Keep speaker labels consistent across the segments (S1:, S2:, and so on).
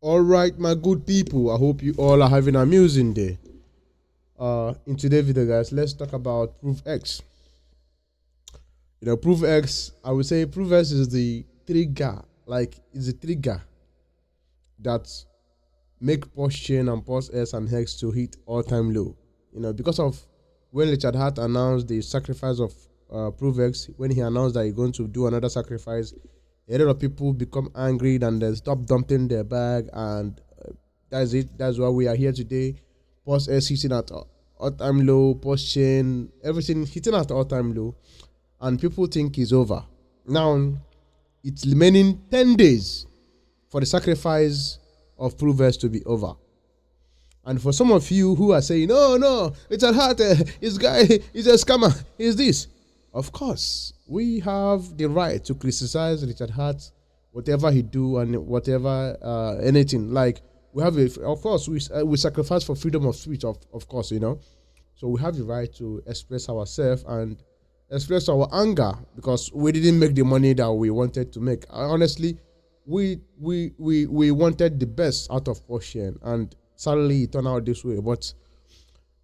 S1: All right, my good people. I hope you all are having an amusing day. In today's video, guys, let's talk about PROVEX. PROVEX. I would say PROVEX is the trigger, it's a trigger that make PulseChain and PulseX and Hex to hit all-time low. Because of when Richard Hart announced the sacrifice of PROVEX, when he announced that he's going to do another sacrifice, a lot of people become angry and they stop dumping their bag, and that's it. That's why we are here today. PulseX hitting at all-time low, PulseChain, everything hitting at all-time low, and people think it's over. Now, it's remaining 10 days for the sacrifice of PROVEX to be over. And for some of you who are saying, no, it's a heart, this guy is a scammer, he's this. Of course, we have the right to criticize Richard Hart, whatever he do and whatever, anything. Like, we have, of course, we sacrifice for freedom of speech, of course, So we have the right to express ourselves and express our anger because we didn't make the money that we wanted to make. Honestly, we wanted the best out of PulseChain, and sadly it turned out this way. But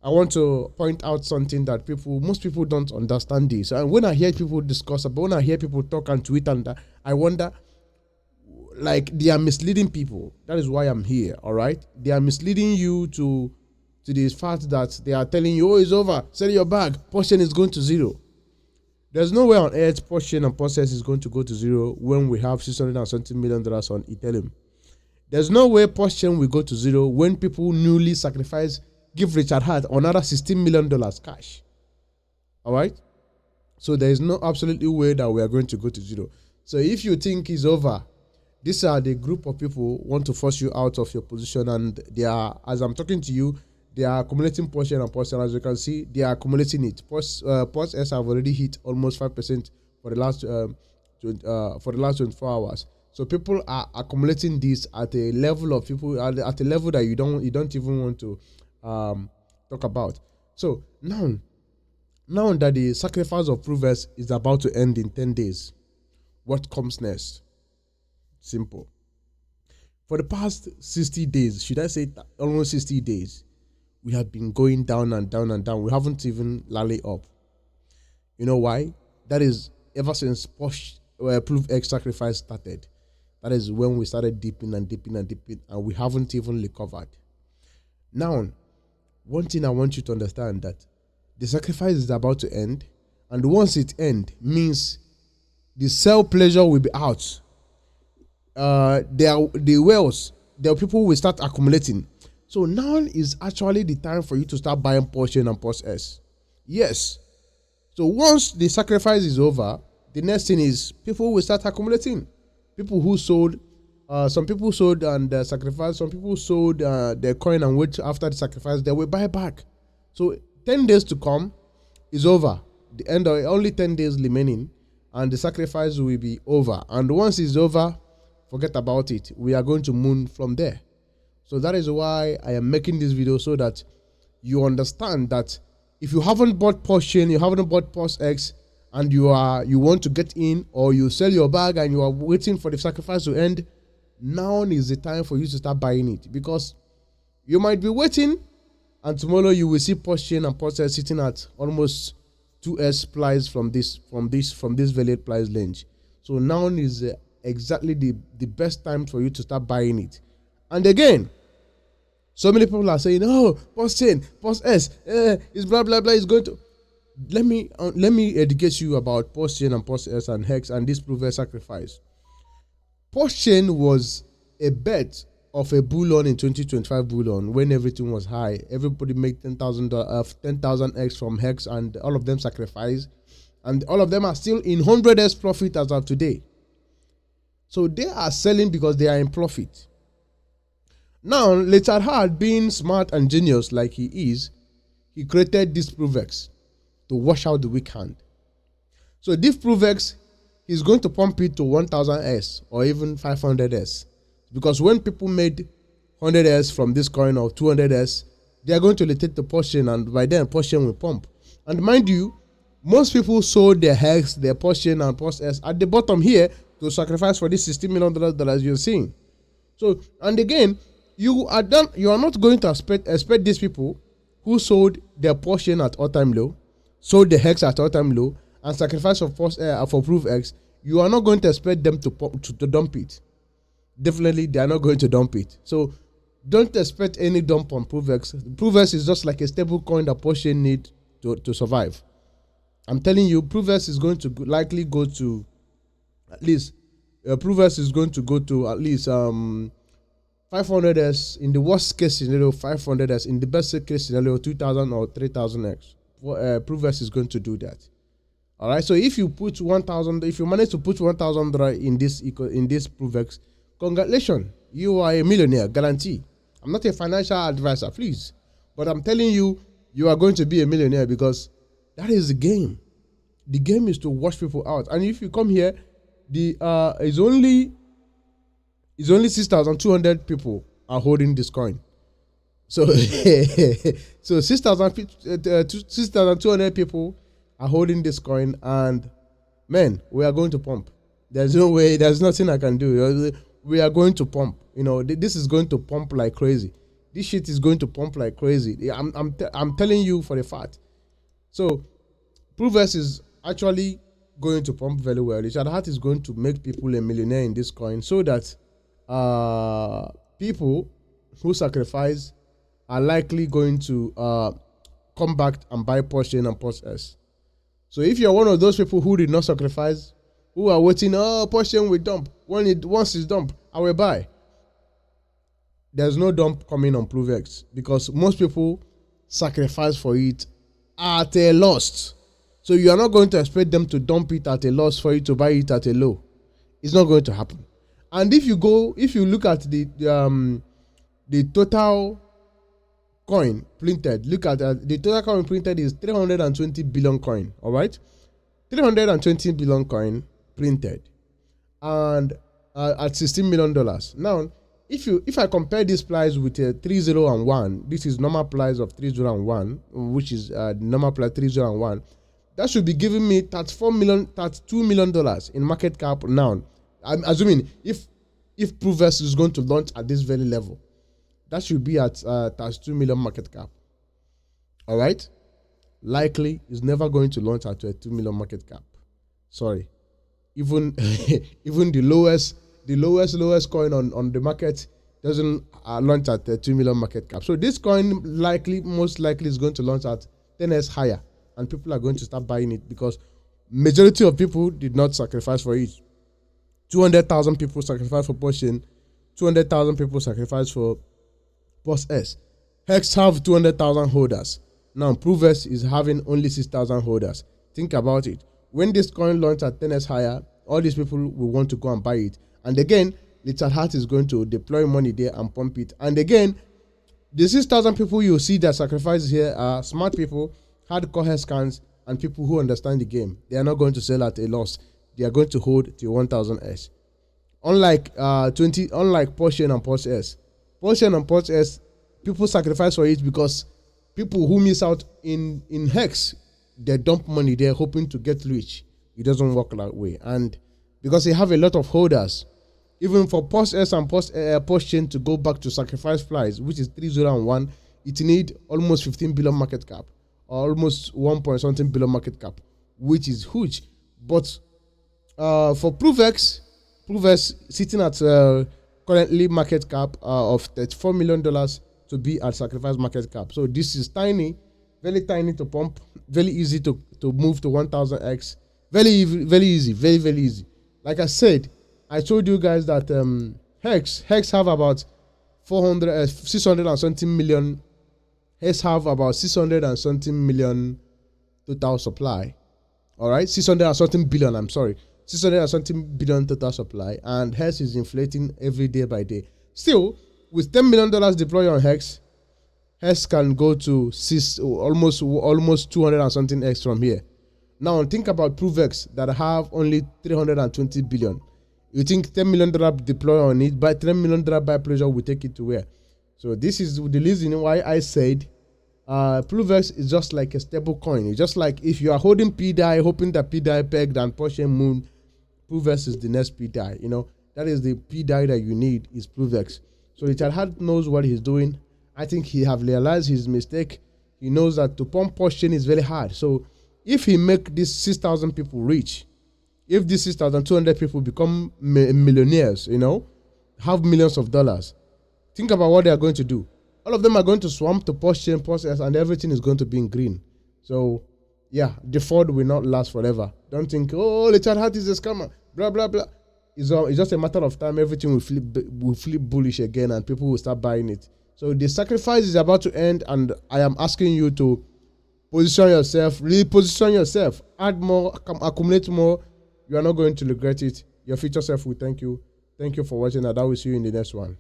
S1: I want to point out something that most people don't understand this. And when I hear people discuss about, when I hear people talk and tweet, and I wonder, like, they are misleading people. That is why I'm here, all right? They are misleading you to the fact that they are telling you, it's over, sell your bag, PulseChain is going to zero. There's no way on earth PulseChain and PulseX is going to go to zero when we have $670 million on Ethereum. There's no way PulseChain will go to zero when people newly give Richard Hart another $16 million cash. All right? So there is no absolutely way that we are going to go to zero. So if you think it's over, these are the group of people who want to force you out of your position, and they are, as I'm talking to you, they are accumulating PulseChain and PulseX. As you can see, they are accumulating it. PulseX have already hit almost 5% for the last 24 hours. So people are accumulating this at a level of people at a level that you don't even want to talk about. So now that the sacrifice of PROVEX is about to end in 10 days, what comes next? Simple. For the past 60 days, should I say almost 60 days, we have been going down and down and down. We haven't even rallied up. You know why? That is ever since PROVEX sacrifice started. That is when we started dipping and dipping and dipping, and we haven't even recovered. Now, one thing I want you to understand, that the sacrifice is about to end, and once it ends, means the sell pleasure will be out. The wealth, the people will start accumulating. So now is actually the time for you to start buying PulseChain and PulseX. Yes. So once the sacrifice is over, the next thing is people will start accumulating. People who sold, some people sold and sacrificed, some people sold their coin and wait after the sacrifice, they will buy back. So 10 days to come is over. The end of only 10 days remaining, and the sacrifice will be over. And once it's over, forget about it. We are going to moon from there. So that is why I am making this video, so that you understand that if you haven't bought PulseChain, you haven't bought PulseX, and you want to get in, or you sell your bag and you are waiting for the sacrifice to end, now is the time for you to start buying it. Because you might be waiting, and tomorrow you will see PulseChain and PulseX sitting at almost 2x price from this valid price range. So now is exactly the best time for you to start buying it. And again, so many people are saying, PulseChain, PulseX, is blah blah blah, is going to. Let me educate you about PulseChain and PulseX and Hex and this PROVEX sacrifice. PulseChain was a bet of a bull run in 2025 bull run when everything was high. Everybody made 10,000x from Hex, and all of them sacrificed, and all of them are still in 100x profit as of today. So they are selling because they are in profit. Now, Richard Hart, being smart and genius like he is, he created this PROVEX to wash out the weak hand. So this PROVEX, he's going to pump it to 1000s or even 500s, because when people made 100s from this coin or 200s, they are going to rotate the PulseChain, and by then PulseChain will pump. And mind you, most people sold their Hex, their PulseChain and PulseX at the bottom here to sacrifice for this $16 million that you're seeing. So, and again, you are not going to expect these people who sold their portion at all-time low, sold the hex at all-time low, and sacrificed for PROVEX. You are not going to expect them to dump it. Definitely, they are not going to dump it. So, don't expect any dump on PROVEX. PROVEX is just like a stable coin that PulseChain need to survive. I'm telling you, PROVEX is going to likely go to at least PROVEX is going to go to at least 500x in the worst case scenario, 500x in the best case scenario, 2000 or 3000x. PROVEX is going to do that. All right. So if you put 1,000, if you manage to put $1,000 in this PROVEX, congratulations, you are a millionaire, guarantee. I'm not a financial advisor, please, but I'm telling you, you are going to be a millionaire because that is the game. The game is to wash people out, and if you come here, is only 6,200 people are holding this coin. So so 6,200 people are holding this coin, and man, we are going to pump. There's no way. There's nothing I can do. We are going to pump. You know, this is going to pump like crazy. This shit is going to pump like crazy. I'm telling you for a fact. So, PROVEX is actually going to pump very well. Richard Heart is going to make people a millionaire in this coin, so that people who sacrifice are likely going to come back and buy PulseChain and PulseX. So if you're one of those people who did not sacrifice, who are waiting, PulseChain will dump. Once it's dumped, I will buy. There's no dump coming on PROVEX because most people sacrifice for it at a loss. So you are not going to expect them to dump it at a loss for you to buy it at a low. It's not going to happen. And if you look at the total coin printed, look at the total coin printed is 320 billion coin. All right, 320 billion coin printed, and at $16 million. Now, if I compare this price with 30 and 1, this is normal price of 30 and 1, which is normal price 30 and 1. That should be giving me $32 million in market cap now. I'm assuming if PROVEX is going to launch at this very level, that should be at 32 million market cap. All right, likely is never going to launch at 2 million market cap. Sorry, even the lowest coin on the market doesn't launch at 2 million market cap. So this coin most likely is going to launch at 10x higher, and people are going to start buying it because majority of people did not sacrifice for it. 200,000 people sacrificed for PulseChain, 200,000 people sacrificed for PulseX. Hex have 200,000 holders. Now PROVEX is having only 6,000 holders. Think about it. When this coin launches at 10x higher, all these people will want to go and buy it. And again, Richard Heart is going to deploy money there and pump it. And again, the 6,000 people you see that sacrifice here are smart people, hardcore head scans, and people who understand the game. They are not going to sell at a loss. They are going to hold till 1,000s. Unlike PulseChain and PulseX. PulseChain and PulseX, people sacrifice for it because people who miss out in Hex, they dump money there hoping to get rich. It doesn't work that way. And because they have a lot of holders, even for PulseX and PulseChain to go back to sacrifice price, which is 30 and 1, it need almost 15 billion market cap, or almost 1 point something billion market cap, which is huge. But for PROVEX sitting at currently market cap of $34 million to be at sacrifice market cap. So this is tiny, very tiny to pump, very easy to move to 1,000x. Very easy, very easy. Like I said, I told you guys that Hex have about 600 and something million. Hex have about 600 and something million total supply. All right, 600 and something billion. I'm sorry, 600 and something billion total supply, and Hex is inflating every day by day. Still, with $10 million deployed on Hex can go to almost 200 and something X from here. Now think about PROVEX that have only 320 billion. You think $10 million deploy on it, by $10 million by pressure will take it to where? So this is the reason why I said PROVEX is just like a stable coin. It's just like if you are holding PDI, hoping that PDI pegged and PulseChain moon, PROVEX is the next PDI. You know, That is the P die that you need is PROVEX. So Richard Hart knows what he's doing. I think he have realized his mistake. He knows that to pump PulseChain is very hard. So if he make these 6,000 people rich, if these 6,200 people become millionaires, have millions of dollars, think about what they are going to do. All of them are going to swamp to PulseChain, PulseX, and everything is going to be in green. So yeah, the Ford will not last forever. Don't think, oh, Richard Hart is a scammer, blah, blah, blah. It's just a matter of time. Everything will flip bullish again and people will start buying it. So the sacrifice is about to end, and I am asking you to position yourself, reposition yourself, add more, accumulate more. You are not going to regret it. Your future self will thank you. Thank you for watching, and I will see you in the next one.